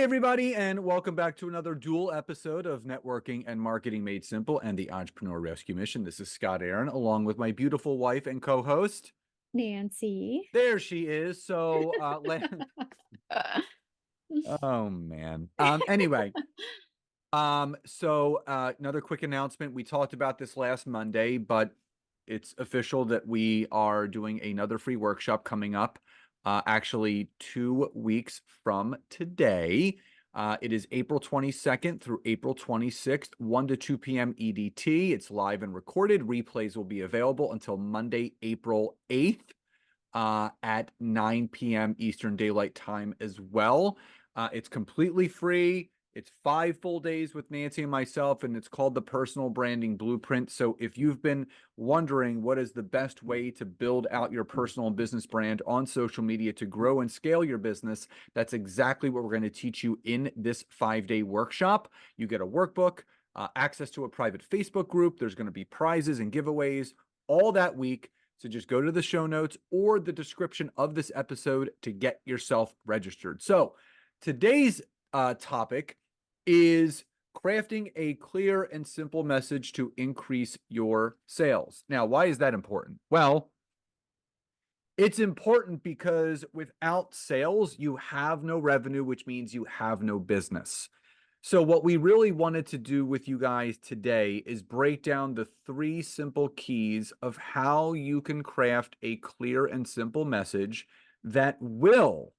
Hey, everybody, and welcome back to another dual episode of Networking and Marketing Made Simple and the Entrepreneur Rescue Mission. This is Scott Aaron, along with my beautiful wife and co-host. Nancy. There she is. Oh man. Anyway, another quick announcement. We talked about this last Monday, but it's official that we are doing another free workshop coming up, actually 2 weeks from today. It is April 22nd through April 26th, 1 to 2 p.m. EDT. It's live and recorded. Replays will be available until Monday, April 8th, at 9 p.m. Eastern Daylight Time as well. It's completely free. It's 5 full days with Nancy and myself, and it's called the Personal Branding Blueprint. So if you've been wondering what is the best way to build out your personal and business brand on social media to grow and scale your business, that's exactly what we're going to teach you in this 5-day workshop. You get a workbook, access to a private Facebook group. There's going to be prizes and giveaways all that week. So just go to the show notes or the description of this episode to get yourself registered. So today's topic is crafting a clear and simple message to increase your sales. Now, why is that important? Well, it's important because without sales, you have no revenue, which means you have no business. So what we really wanted to do with you guys today is break down the 3 simple keys of how you can craft a clear and simple message that will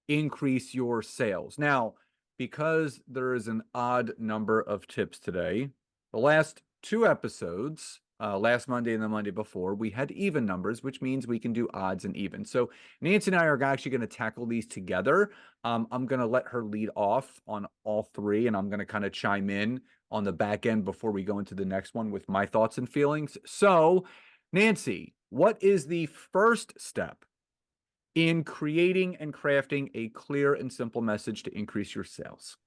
increase your sales. Now, because there is an odd number of tips today, the last 2 episodes, last Monday and the Monday before, we had even numbers, which means we can do odds and evens. So Nancy and I are actually going to tackle these together. I'm going to let her lead off on all 3, and I'm going to kind of chime in on the back end before we go into the next one with my thoughts and feelings. So, Nancy, what is the first step in creating and crafting a clear and simple message to increase your sales?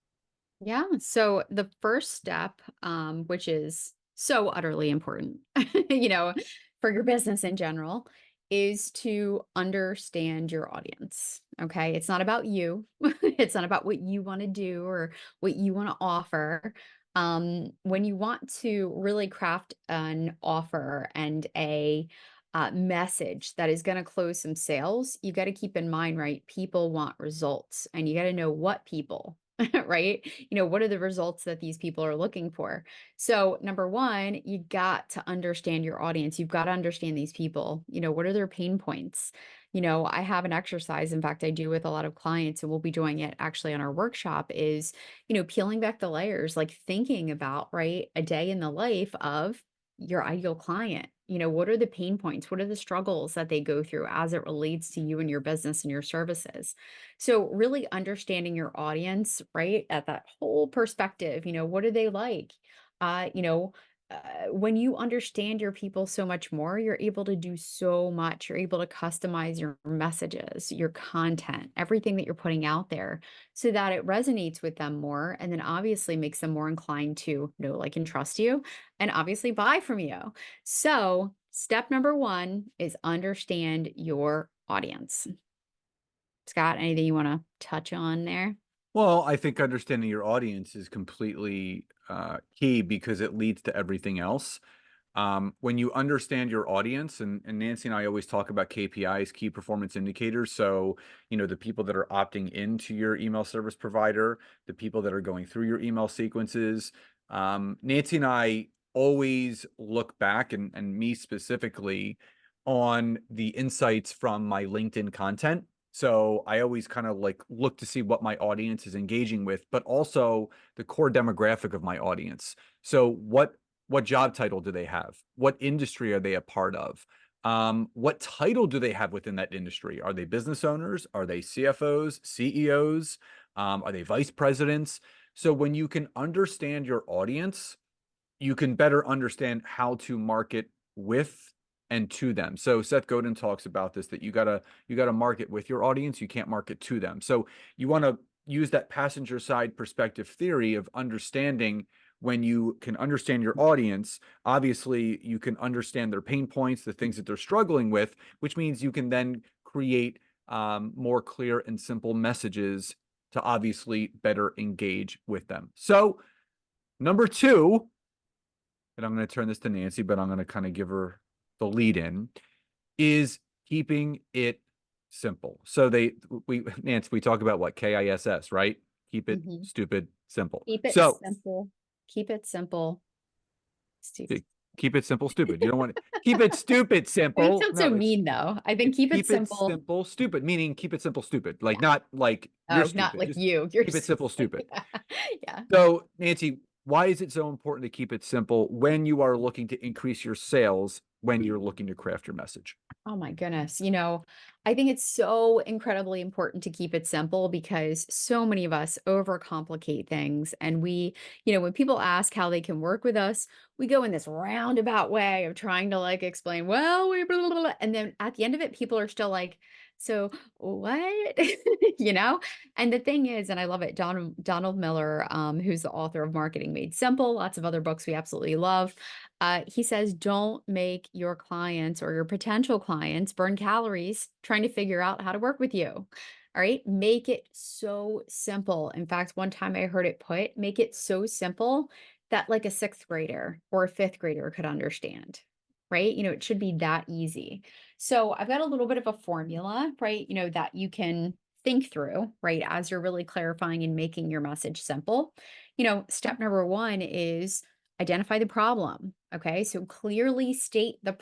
Yeah. So the first step, which is so utterly important, you know, for your business in general, is to understand your audience. Okay. It's not about you. It's not about what you want to do or what you want to offer. When you want to really craft an offer and a message that is going to close some sales, you got to keep in mind, right? People want results, and you got to know what people, right? What are the results that these people are looking for? So, number one, you got to understand your audience. You've got to understand these people. What are their pain points? I have an exercise, in fact, I do with a lot of clients, and we'll be doing it actually on our workshop is, peeling back the layers, like thinking about, right, a day in the life of your ideal client. What are the pain points? What are the struggles that they go through as it relates to you and your business and your services? So, really understanding your audience, right, at that whole perspective, what do they like? Uh, you know, when you understand your people so much more, you're able to do so much. You're able to customize your messages, your content, everything that you're putting out there so that it resonates with them more. And then obviously makes them more inclined to know, like, and trust you, and obviously buy from you. So, step number one is understand your audience. Scott, anything you want to touch on there? Well, I think understanding your audience is completely key because it leads to everything else. When you understand your audience, and Nancy and I always talk about KPIs, key performance indicators. So, the people that are opting into your email service provider, the people that are going through your email sequences. Nancy and I always look back, and me specifically, on the insights from my LinkedIn content. So I always kind of like look to see what my audience is engaging with, but also the core demographic of my audience. So what job title do they have? What industry are they a part of? What title do they have within that industry? Are they business owners? Are they CFOs, CEOs? Are they vice presidents? So when you can understand your audience, you can better understand how to market with and to them. So Seth Godin talks about this, that you gotta market with your audience. You can't market to them. So you want to use that passenger side perspective theory of understanding. When you can understand your audience, obviously you can understand their pain points, the things that they're struggling with, which means you can then create more clear and simple messages to obviously better engage with them. So, number two, and I'm going to turn this to Nancy, but I'm going to kind of give her the lead in, is keeping it simple. So Nancy, we talk about what KISS, right? Keep it Mhm. stupid simple. Keep it So simple. Keep it simple. eh, Stupid. keep it simple, stupid. You don't want to keep it stupid I mean, it simple. sounds so No, mean though. I think it's keep it keep it simple. simple, stupid, meaning keep it simple, stupid. Like Yeah. not like you're Oh, not stupid, like just you. You're keep it simple, stupid. yeah. Yeah. So, Nancy, why is it so important to keep it simple when you are looking to increase your sales, when you're looking to craft your message? Oh my goodness. I think it's so incredibly important to keep it simple because so many of us overcomplicate things. And when people ask how they can work with us, we go in this roundabout way of trying to like explain, well, we blah, blah, blah. And then at the end of it, people are still like, so what? you know? And the thing is, and I love it, Donald Miller, who's the author of Marketing Made Simple, lots of other books we absolutely love. He says, don't make your clients or your potential clients burn calories trying to figure out how to work with you. All right. Make it so simple. In fact, one time I heard it put, make it so simple that like a sixth grader or a fifth grader could understand. Right. It should be that easy. So I've got a little bit of a formula, right? That you can think through, right? As you're really clarifying and making your message simple. Step number one is identify the problem. Okay. So clearly state the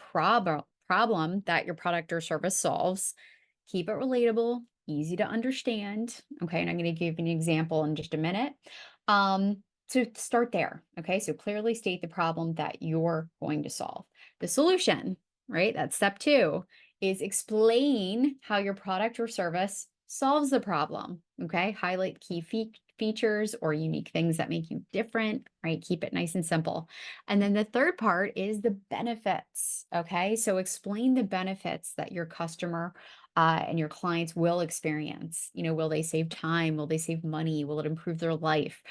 problem that your product or service solves. Keep it relatable, easy to understand. Okay. And I'm going to give you an example in just a minute. So start there. Okay. So clearly state the problem that you're going to solve. The solution, right? That's step two, is explain how your product or service solves the problem. Okay. Highlight key features or unique things that make you different, right? Keep it nice and simple. And then the third part is the benefits. Okay. So explain the benefits that your customer and your clients will experience. Will they save time? Will they save money? Will it improve their life?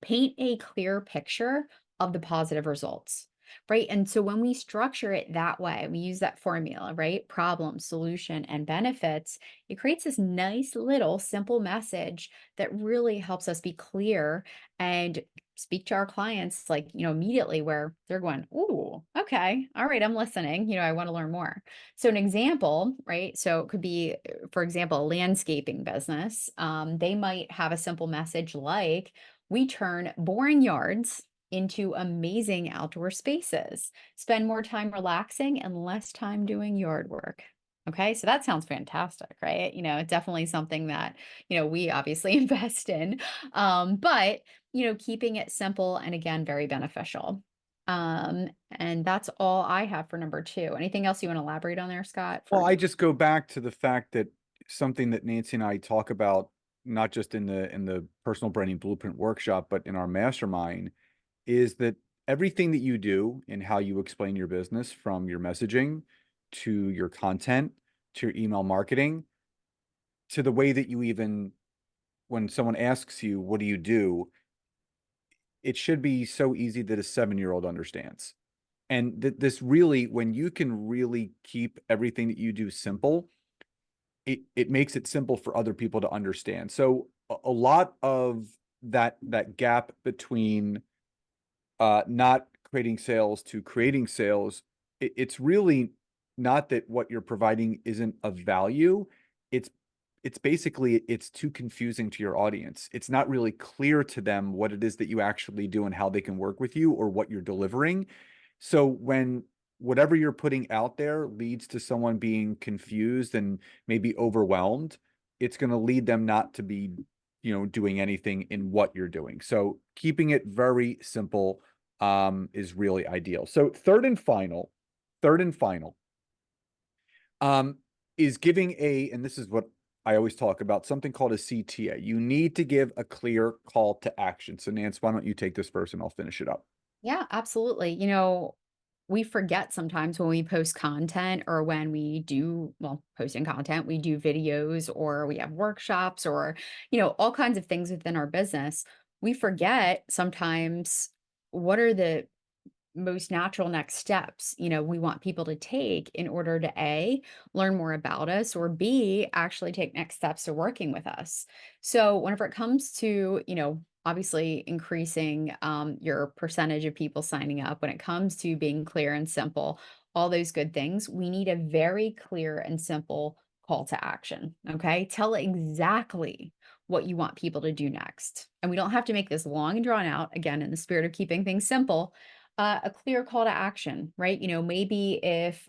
Paint a clear picture of the positive results. Right. And so when we structure it that way, we use that formula, right? Problem, solution, and benefits. It creates this nice little simple message that really helps us be clear and speak to our clients like, immediately where they're going, "Ooh, okay. All right, I'm listening. I want to learn more." So an example, right? So it could be, for example, a landscaping business. They might have a simple message like, we turn boring yards into amazing outdoor spaces. Spend more time relaxing and less time doing yard work. Okay, so that sounds fantastic, right? Definitely something that, we obviously invest in. But, keeping it simple and again, very beneficial. And that's all I have for number two. Anything else you want to elaborate on there, Scott? Well, I just go back to the fact that something that Nancy and I talk about, not just in the personal branding blueprint workshop, but in our mastermind, is that everything that you do and how you explain your business, from your messaging to your content to your email marketing to the way that you even, when someone asks you, what do you do? It should be so easy that a 7-year-old understands. And this really, when you can really keep everything that you do simple, it makes it simple for other people to understand. So a lot of that gap between not creating sales to creating sales, it's really not that what you're providing isn't of value. It's it's basically it's too confusing to your audience. It's not really clear to them what it is that you actually do and how they can work with you or what you're delivering. So when whatever you're putting out there leads to someone being confused and maybe overwhelmed, it's going to lead them not to be, doing anything in what you're doing. So keeping it very simple is really ideal. So third and final, um, is giving and this is what I always talk about, something called a CTA. You need to give a clear call to action. So Nance, why don't you take this first and I'll finish it up. Yeah, absolutely. We forget sometimes when we post content or when we do, well, posting content, we do videos or we have workshops or, all kinds of things within our business. We forget sometimes what are the most natural next steps, we want people to take in order to A, learn more about us, or B, actually take next steps to working with us. So whenever it comes to, obviously increasing your percentage of people signing up, when it comes to being clear and simple, all those good things, we need a very clear and simple call to action. Okay. Tell exactly what you want people to do next. And we don't have to make this long and drawn out, again, in the spirit of keeping things simple. A clear call to action, right? Maybe if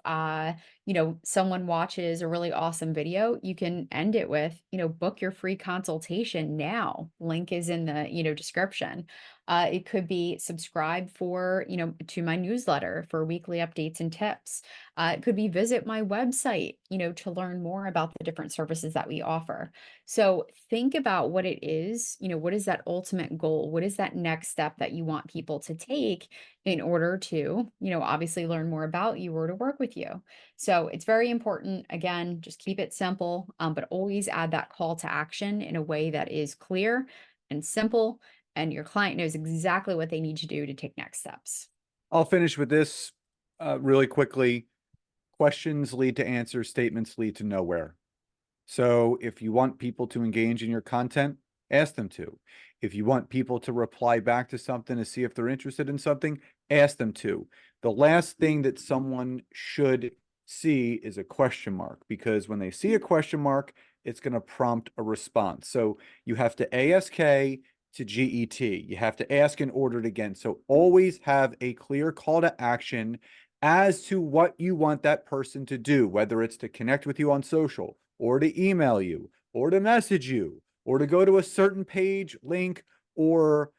someone watches a really awesome video, you can end it with, book your free consultation now. Link is in the, description. It could be subscribe for, to my newsletter for weekly updates and tips. It could be visit my website, to learn more about the different services that we offer. So think about what it is, what is that ultimate goal? What is that next step that you want people to take in order to, obviously learn more about you or to work with you? So it's very important. Again, just keep it simple, but always add that call to action in a way that is clear and simple, and your client knows exactly what they need to do to take next steps. I'll finish with this really quickly. Questions lead to answers, statements lead to nowhere. So if you want people to engage in your content, ask them to. If you want people to reply back to something to see if they're interested in something, ask them to. The last thing that someone should see is a question mark, because when they see a question mark, it's going to prompt a response. So you have to ask to GET. You have to ask and order it again. So always have a clear call to action as to what you want that person to do, whether it's to connect with you on social, or to email you, or to message you, or to go to a certain page, link, or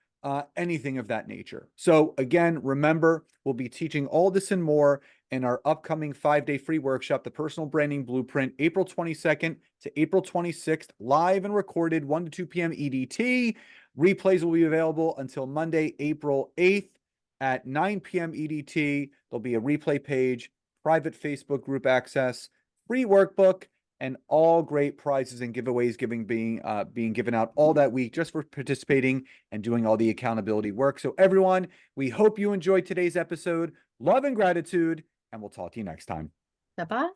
anything of that nature. So again, remember, we'll be teaching all this and more in our upcoming 5-day free workshop, the Personal Branding Blueprint, April 22nd to April 26th, live and recorded 1 to 2 p.m. EDT. Replays will be available until Monday, April 8th at 9 p.m. EDT. There'll be a replay page, private Facebook group access, free workbook, and all great prizes and giveaways being given out all that week just for participating and doing all the accountability work. So everyone, we hope you enjoyed today's episode. Love and gratitude, and we'll talk to you next time. Bye bye.